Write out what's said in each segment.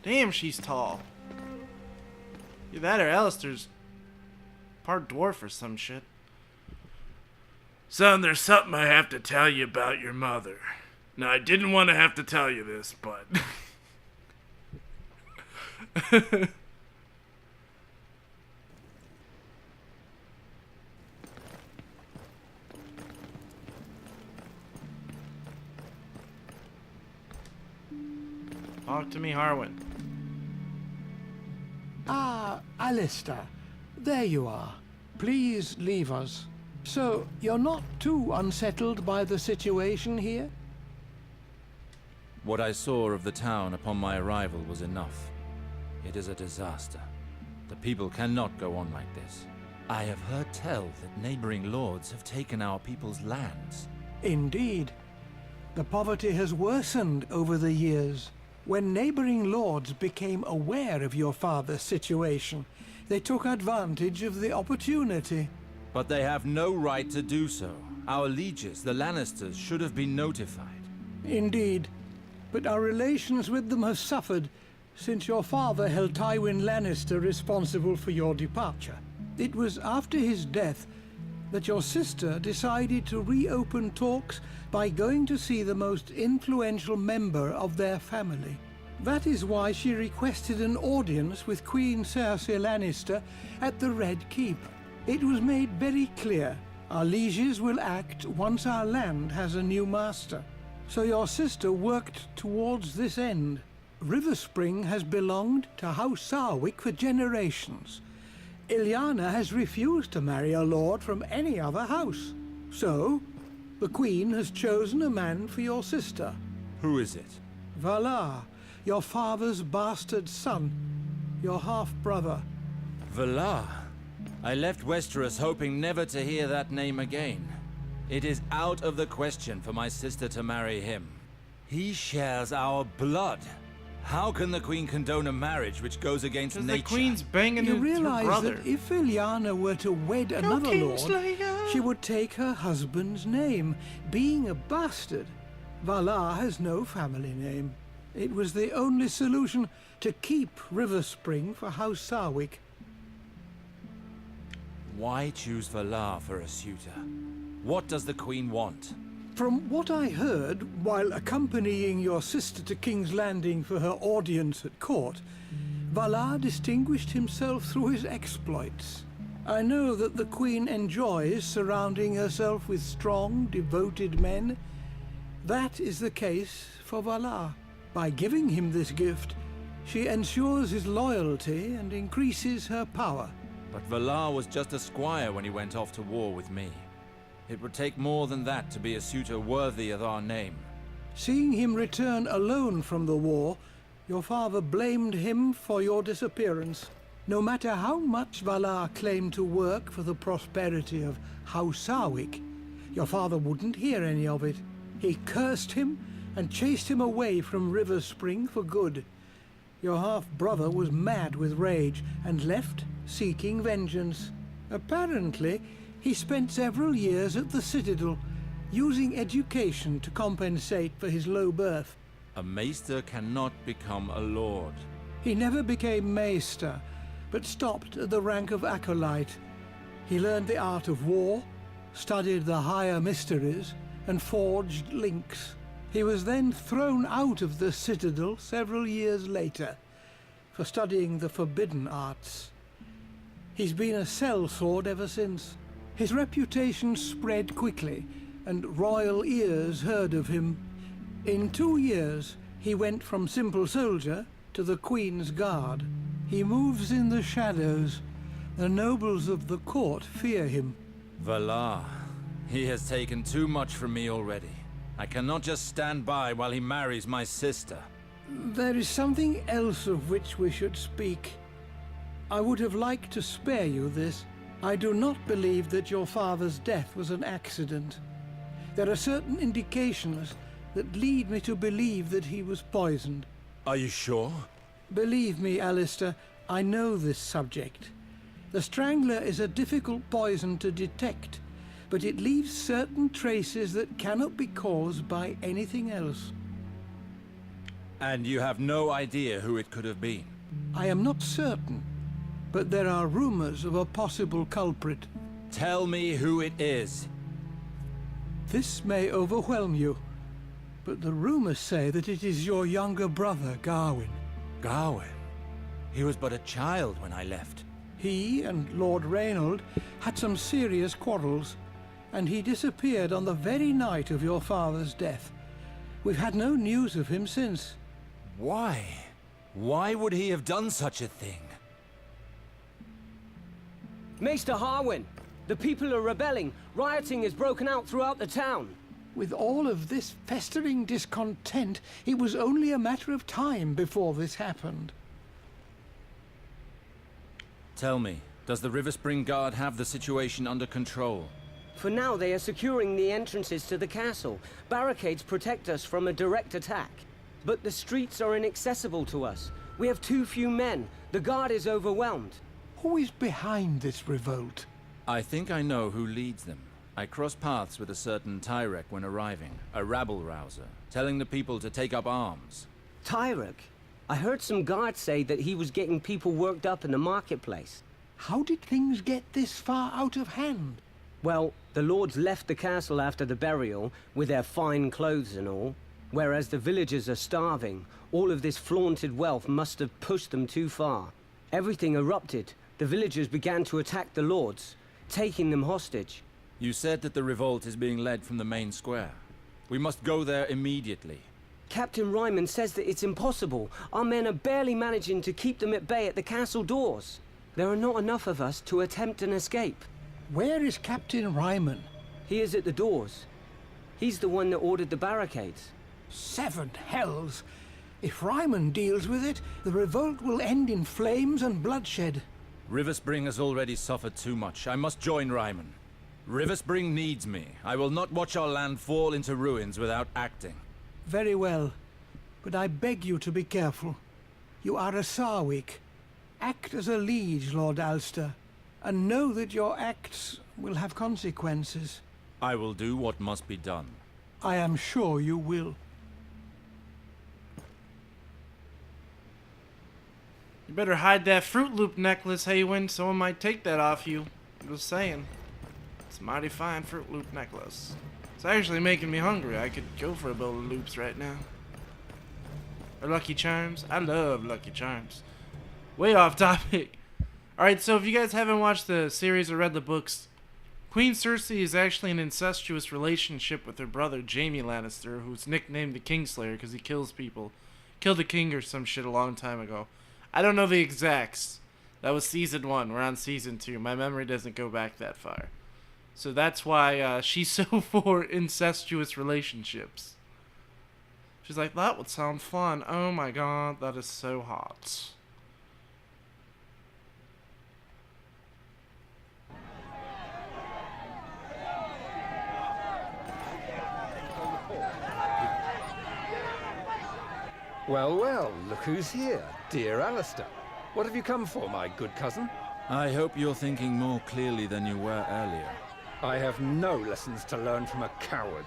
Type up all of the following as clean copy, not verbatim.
Damn, she's tall. Either that or Alistair's part dwarf or some shit. Son, there's something I have to tell you about your mother. Now, I didn't want to have to tell you this, but... Talk to me, Harwin. Ah, Alistair. There you are. Please leave us. So, you're not too unsettled by the situation here? What I saw of the town upon my arrival was enough. It is a disaster. The people cannot go on like this. I have heard tell that neighboring lords have taken our people's lands. Indeed. The poverty has worsened over the years. When neighboring lords became aware of your father's situation, they took advantage of the opportunity. But they have no right to do so. Our lieges, the Lannisters, should have been notified. Indeed. But our relations with them have suffered since your father held Tywin Lannister responsible for your departure. It was after his death that your sister decided to reopen talks by going to see the most influential member of their family. That is why she requested an audience with Queen Cersei Lannister at the Red Keep. It was made very clear our lieges will act once our land has a new master. So your sister worked towards this end. Riverspring has belonged to House Sarwick for generations. Ilyana has refused to marry a lord from any other house. So, the Queen has chosen a man for your sister. Who is it? Valar, your father's bastard son, your half-brother. Valar? I left Westeros hoping never to hear that name again. It is out of the question for my sister to marry him. He shares our blood. How can the Queen condone a marriage which goes against nature? The Queen's banging You her realize brother. that if Ilyana were to wed another lord, she would take her husband's name. Being a bastard, Valar has no family name. It was the only solution to keep Riverspring for House Sarwick. Why choose Valar for a suitor? What does the Queen want? From what I heard while accompanying your sister to King's Landing for her audience at court, Valar distinguished himself through his exploits. I know that the Queen enjoys surrounding herself with strong, devoted men. That is the case for Valar. By giving him this gift, she ensures his loyalty and increases her power. But Valar was just a squire when he went off to war with me. It would take more than that to be a suitor worthy of our name. Seeing him return alone from the war, your father blamed him for your disappearance. No matter how much Valar claimed to work for the prosperity of House Sarwick, your father wouldn't hear any of it. He cursed him and chased him away from Riverspring for good. Your half-brother was mad with rage and left seeking vengeance. Apparently, he spent several years at the Citadel, using education to compensate for his low birth. A maester cannot become a lord. He never became maester, but stopped at the rank of acolyte. He learned the art of war, studied the higher mysteries, and forged links. He was then thrown out of the Citadel several years later for studying the forbidden arts. He's been a sellsword ever since. His reputation spread quickly, and royal ears heard of him. In 2 years, he went from simple soldier to the Queen's Guard. He moves in the shadows. The nobles of the court fear him. Valar. He has taken too much from me already. I cannot just stand by while he marries my sister. There is something else of which we should speak. I would have liked to spare you this. I do not believe that your father's death was an accident. There are certain indications that lead me to believe that he was poisoned. Are you sure? Believe me, Alistair, I know this subject. The Strangler is a difficult poison to detect, but it leaves certain traces that cannot be caused by anything else. And you have no idea who it could have been? I am not certain, but there are rumors of a possible culprit. Tell me who it is. This may overwhelm you, but the rumors say that it is your younger brother, Gawain. Gawain? He was but a child when I left. He and Lord Reynold had some serious quarrels, and he disappeared on the very night of your father's death. We've had no news of him since. Why? Why would he have done such a thing? Maester Harwin, the people are rebelling. Rioting has broken out throughout the town. With all of this festering discontent, it was only a matter of time before this happened. Tell me, does the Riverspring Guard have the situation under control? For now, they are securing the entrances to the castle. Barricades protect us from a direct attack. But the streets are inaccessible to us. We have too few men. The guard is overwhelmed. Who is behind this revolt? I think I know who leads them. I crossed paths with a certain Tyrek when arriving, a rabble-rouser, telling the people to take up arms. Tyrek? I heard some guards say that he was getting people worked up in the marketplace. How did things get this far out of hand? Well, the lords left the castle after the burial, with their fine clothes and all. Whereas the villagers are starving, all of this flaunted wealth must have pushed them too far. Everything erupted. The villagers began to attack the lords, taking them hostage. You said that the revolt is being led from the main square. We must go there immediately. Captain Ryman says that it's impossible. Our men are barely managing to keep them at bay at the castle doors. There are not enough of us to attempt an escape. Where is Captain Ryman? He is at the doors. He's the one that ordered the barricades. 7 hells! If Ryman deals with it, the revolt will end in flames and bloodshed. Riverspring has already suffered too much. I must join Ryman. Riverspring needs me. I will not watch our land fall into ruins without acting. Very well, but I beg you to be careful. You are a Sarwick. Act as a liege, Lord Alster, and know that your acts will have consequences. I will do what must be done. I am sure you will. You better hide that Fruit Loop necklace, Haywin. Someone might take that off you. I'm just saying. It's a mighty fine Fruit Loop necklace. It's actually making me hungry. I could go for a bowl of loops right now. Or Lucky Charms. I love Lucky Charms. Way off topic. Alright, so if you guys haven't watched the series or read the books, Queen Cersei is actually an incestuous relationship with her brother Jaime Lannister, who's nicknamed the Kingslayer because he kills people. Killed the king or some shit a long time ago. I don't know the exacts. That was season 1. We're on season 2. My memory doesn't go back that far. So that's why she's so for incestuous relationships. She's like, that would sound fun. Oh my god, that is so hot. Well, well, look who's here. Dear Alistair. What have you come for, my good cousin? I hope you're thinking more clearly than you were earlier. I have no lessons to learn from a coward.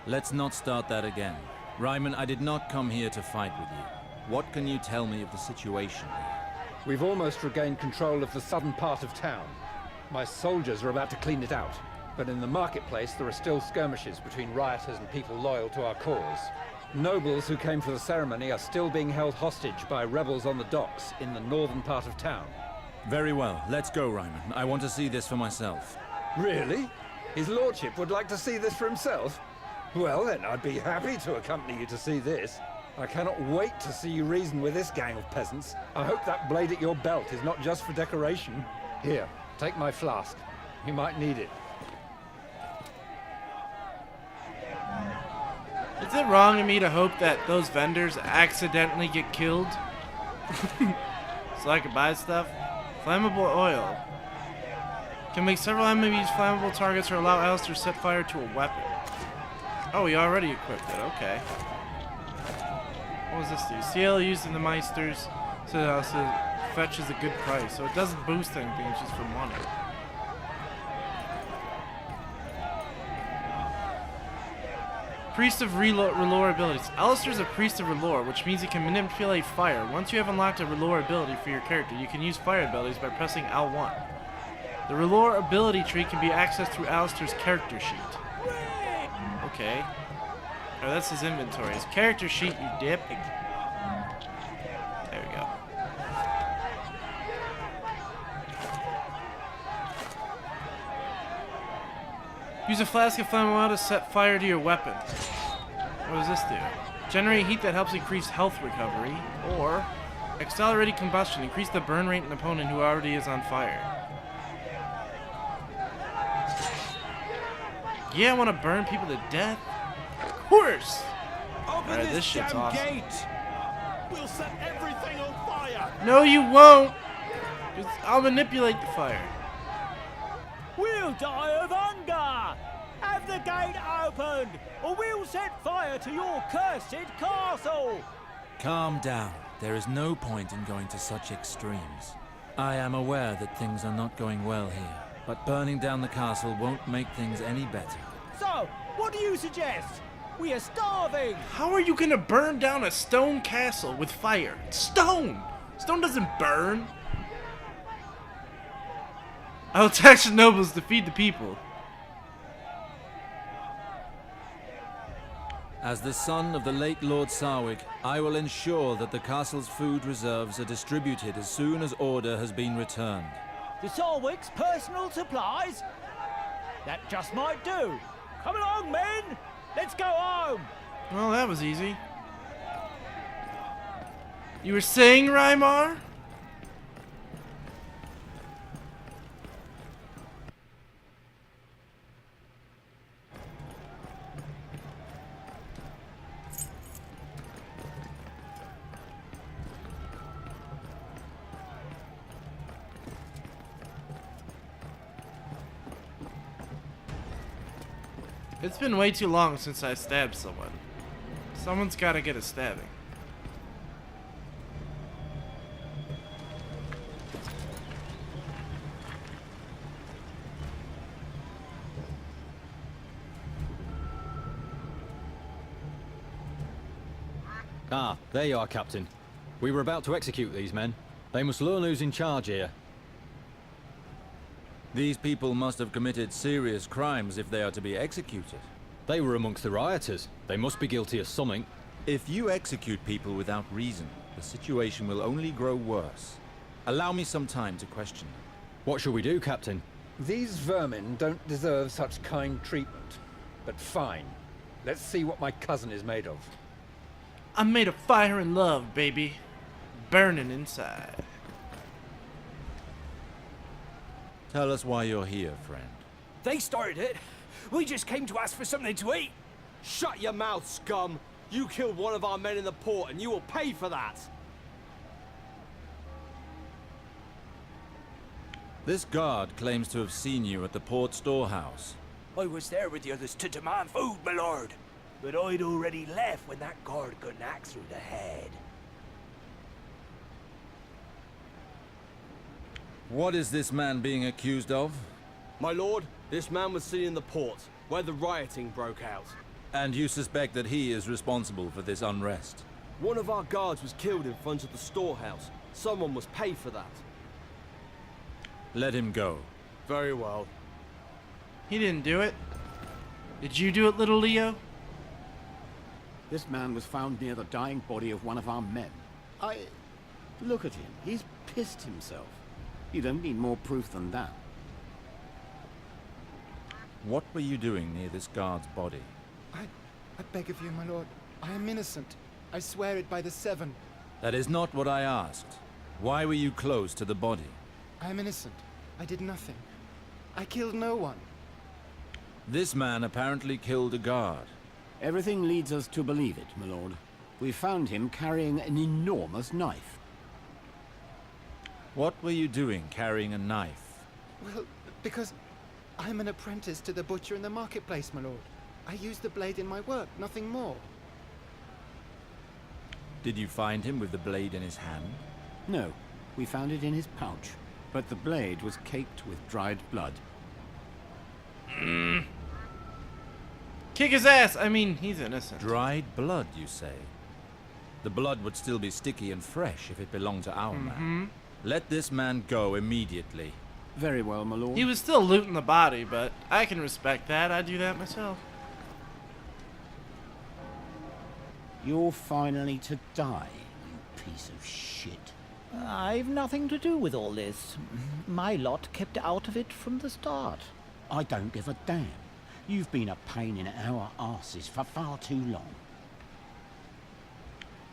Let's not start that again. Ryman, I did not come here to fight with you. What can you tell me of the situation here? We've almost regained control of the southern part of town. My soldiers are about to clean it out. But in the marketplace, there are still skirmishes between rioters and people loyal to our cause. Nobles who came for the ceremony are still being held hostage by rebels on the docks in the northern part of town. Very well. Let's go, Ryman. I want to see this for myself. Really? His lordship would like to see this for himself? Well then, I'd be happy to accompany you to see this. I cannot wait to see you reason with this gang of peasants. I hope that blade at your belt is not just for decoration. Here, take my flask. You might need it. Is it wrong of me to hope that those vendors accidentally get killed? So I can buy stuff? Flammable oil. Can make several enemies flammable targets or allow Alistair to set fire to a weapon. Oh, he already equipped it. Okay. What does this do? CL used in the Meisters so it also fetches a good price. So it doesn't boost anything, it's just for money. Priest of Relore abilities. Alistair's a Priest of Relore, which means he can manipulate fire. Once you have unlocked a Relore ability for your character, you can use fire abilities by pressing L1. The Relore ability tree can be accessed through Alistair's character sheet. Okay. Oh, that's his inventory. His character sheet, you dip. There we go. Use a flask of flame oil to set fire to your weapon. What does this do? Generate heat that helps increase health recovery. Or accelerated combustion. Increase the burn rate in an opponent who already is on fire. Yeah, I want to burn people to death. Of course! Alright, this shit's awesome. Gate. We'll set everything on fire. No, you won't! I'll manipulate the fire. We'll die of hunger. Have the gate opened, or we'll set fire to your cursed castle. Calm down. There is no point in going to such extremes. I am aware that things are not going well here, but burning down the castle won't make things any better. So, what do you suggest? We are starving. How are you gonna burn down a stone castle with fire? It's stone! Stone doesn't burn. I'll tax the nobles to feed the people. As the son of the late Lord Sarwick, I will ensure that the castle's food reserves are distributed as soon as order has been returned. The Sarwick's personal supplies? That just might do. Come along, men. Let's go home. Well, that was easy. You were saying, Rymar? It's been way too long since I stabbed someone. Someone's gotta get a stabbing. Ah, there you are, Captain. We were about to execute these men. They must learn who's in charge here. These people must have committed serious crimes if they are to be executed. They were amongst the rioters. They must be guilty of something. If you execute people without reason, the situation will only grow worse. Allow me some time to question them. What shall we do, Captain? These vermin don't deserve such kind treatment. But fine. Let's see what my cousin is made of. I'm made of fire and love, baby. Burning inside. Tell us why you're here, friend. They started it. We just came to ask for something to eat. Shut your mouth, scum. You killed one of our men in the port, and you will pay for that. This guard claims to have seen you at the port storehouse. I was there with the others to demand food, my lord. But I'd already left when that guard got an axe through the head. What is this man being accused of? My lord, this man was seen in the port, where the rioting broke out. And you suspect that he is responsible for this unrest? One of our guards was killed in front of the storehouse. Someone must pay for that. Let him go. Very well. He didn't do it. Did you do it, little Leo? This man was found near the dying body of one of our men. Look at him. He's pissed himself. You don't need more proof than that. What were you doing near this guard's body? I beg of you, my lord. I am innocent. I swear it by the Seven. That is not what I asked. Why were you close to the body? I am innocent. I did nothing. I killed no one. This man apparently killed a guard. Everything leads us to believe it, my lord. We found him carrying an enormous knife. What were you doing carrying a knife? Well, because I'm an apprentice to the butcher in the marketplace, my lord. I use the blade in my work, nothing more. Did you find him with the blade in his hand? No, we found it in his pouch, but the blade was caked with dried blood. Kick his ass! I mean, he's innocent. Dried blood, you say? The blood would still be sticky and fresh if it belonged to our man. Let this man go immediately. Very well, my lord. He was still looting the body, but I can respect that. I do that myself. You're finally to die, you piece of shit. I've nothing to do with all this. My lot kept out of it from the start. I don't give a damn. You've been a pain in our arses for far too long.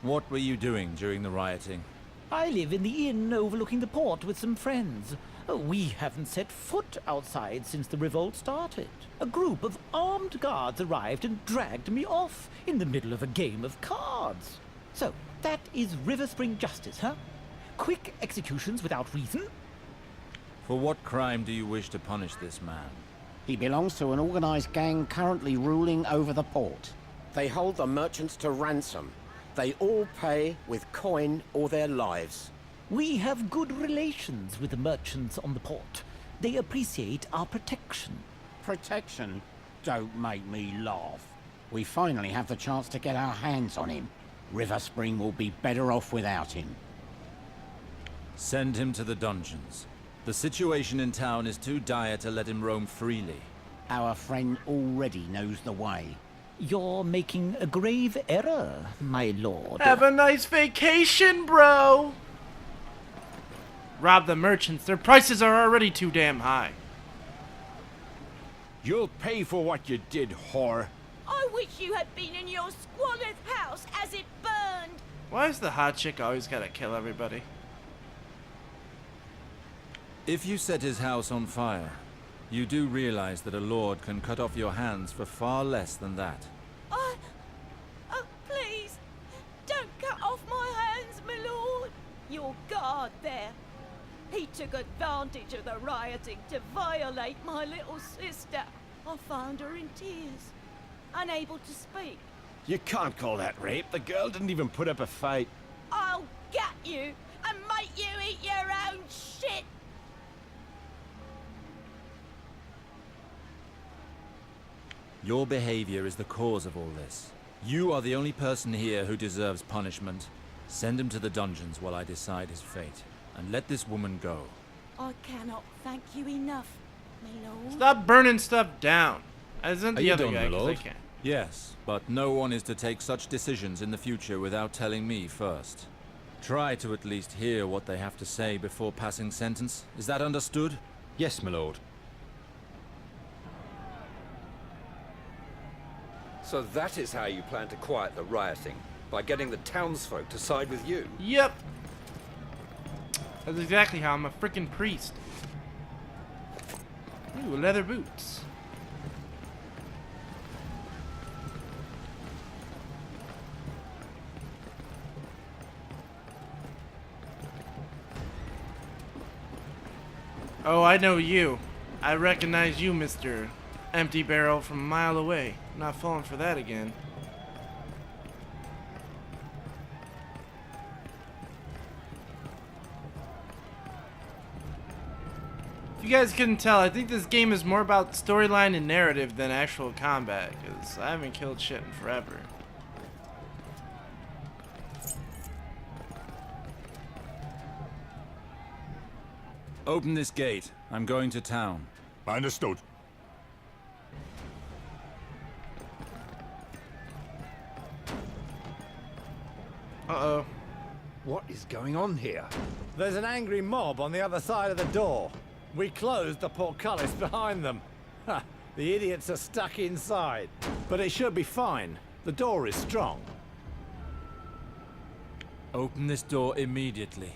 What were you doing during the rioting? I live in the inn overlooking the port with some friends. We haven't set foot outside since the revolt started. A group of armed guards arrived and dragged me off in the middle of a game of cards. So, that is Riverspring justice, huh? Quick executions without reason? For what crime do you wish to punish this man? He belongs to an organized gang currently ruling over the port. They hold the merchants to ransom. They all pay with coin or their lives. We have good relations with the merchants on the port. They appreciate our protection. Protection? Don't make me laugh. We finally have the chance to get our hands on him. Riverspring will be better off without him. Send him to the dungeons. The situation in town is too dire to let him roam freely. Our friend already knows the way. You're making a grave error, my lord. Have a nice vacation, bro! Rob the merchants. Their prices are already too damn high. You'll pay for what you did, whore. I wish you had been in your squalid house as it burned. Why is the hot chick always gotta kill everybody? If you set his house on fire, you do realize that a lord can cut off your hands for far less than that. Oh, please, don't cut off my hands, my lord. Your guard there. He took advantage of the rioting to violate my little sister. I found her in tears, unable to speak. You can't call that rape. The girl didn't even put up a fight. I'll get you and make you eat your own shit. Your behavior is the cause of all this. You are the only person here who deserves punishment. Send him to the dungeons while I decide his fate. And let this woman go. I cannot thank you enough, my lord. Stop burning stuff down. As in Are the you other done, guy, my 'cause I lord? can't. Yes, but no one is to take such decisions in the future without telling me first. Try to at least hear what they have to say before passing sentence. Is that understood? Yes, my lord. So that is how you plan to quiet the rioting, by getting the townsfolk to side with you? Yep. That's exactly how I'm a freaking priest. Ooh, leather boots. Oh, I know you. I recognize you, Mr. Empty Barrel, from a mile away. I'm not falling for that again. If you guys couldn't tell, I think this game is more about storyline and narrative than actual combat, because I haven't killed shit in forever. Open this gate. I'm going to town. Understood. Uh-oh. What is going on here? There's an angry mob on the other side of the door. We closed the portcullis behind them. Ha! The idiots are stuck inside. But it should be fine. The door is strong. Open this door immediately.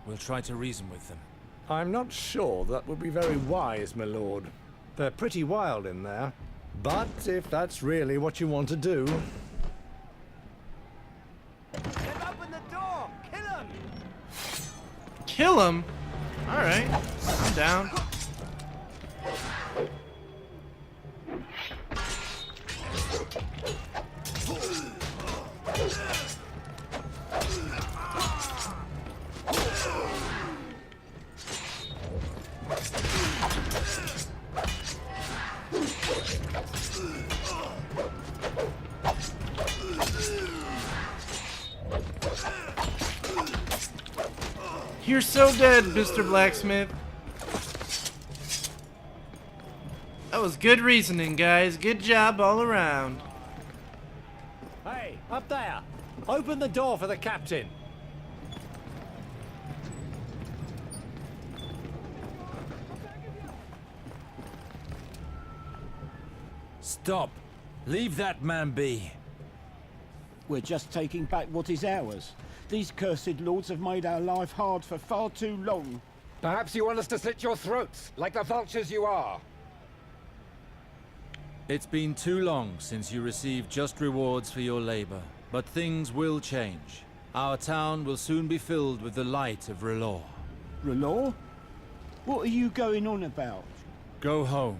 We'll try to reason with them. I'm not sure that would be very wise, my lord. They're pretty wild in there. But if that's really what you want to do... Get open the door! Kill him! Kill him? Alright. I'm down. You're so dead, Mr. Blacksmith. That was good reasoning, guys. Good job all around. Hey, up there! Open the door for the captain! Stop. Leave that man be. We're just taking back what is ours. These cursed lords have made our life hard for far too long. Perhaps you want us to slit your throats, like the vultures you are. It's been too long since you received just rewards for your labor, but things will change. Our town will soon be filled with the light of R'hllor. R'hllor? What are you going on about? Go home,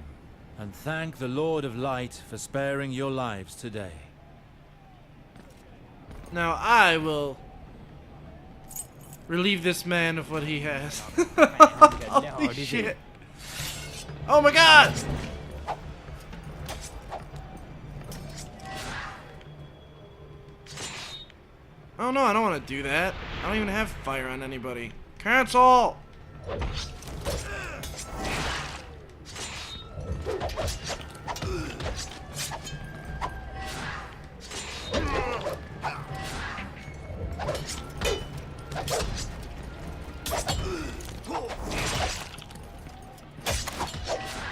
and thank the Lord of Light for sparing your lives today. Now I will relieve this man of what he has. Holy shit. Oh my god! Oh no, I don't want to do that. I don't even have fire on anybody. Cancel!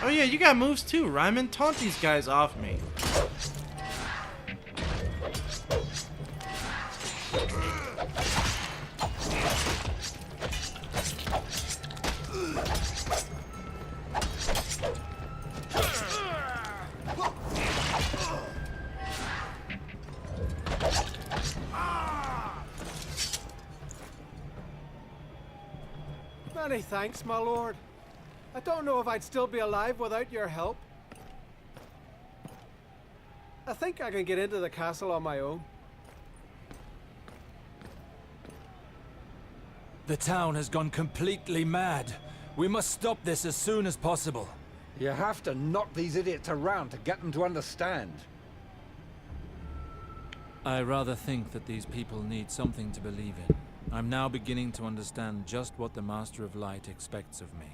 Oh yeah, you got moves too, Ryman. Taunt these guys off me. Many thanks, my lord. I don't know if I'd still be alive without your help. I think I can get into the castle on my own. The town has gone completely mad. We must stop this as soon as possible. You have to knock these idiots around to get them to understand. I rather think that these people need something to believe in. I'm now beginning to understand just what the Master of Light expects of me.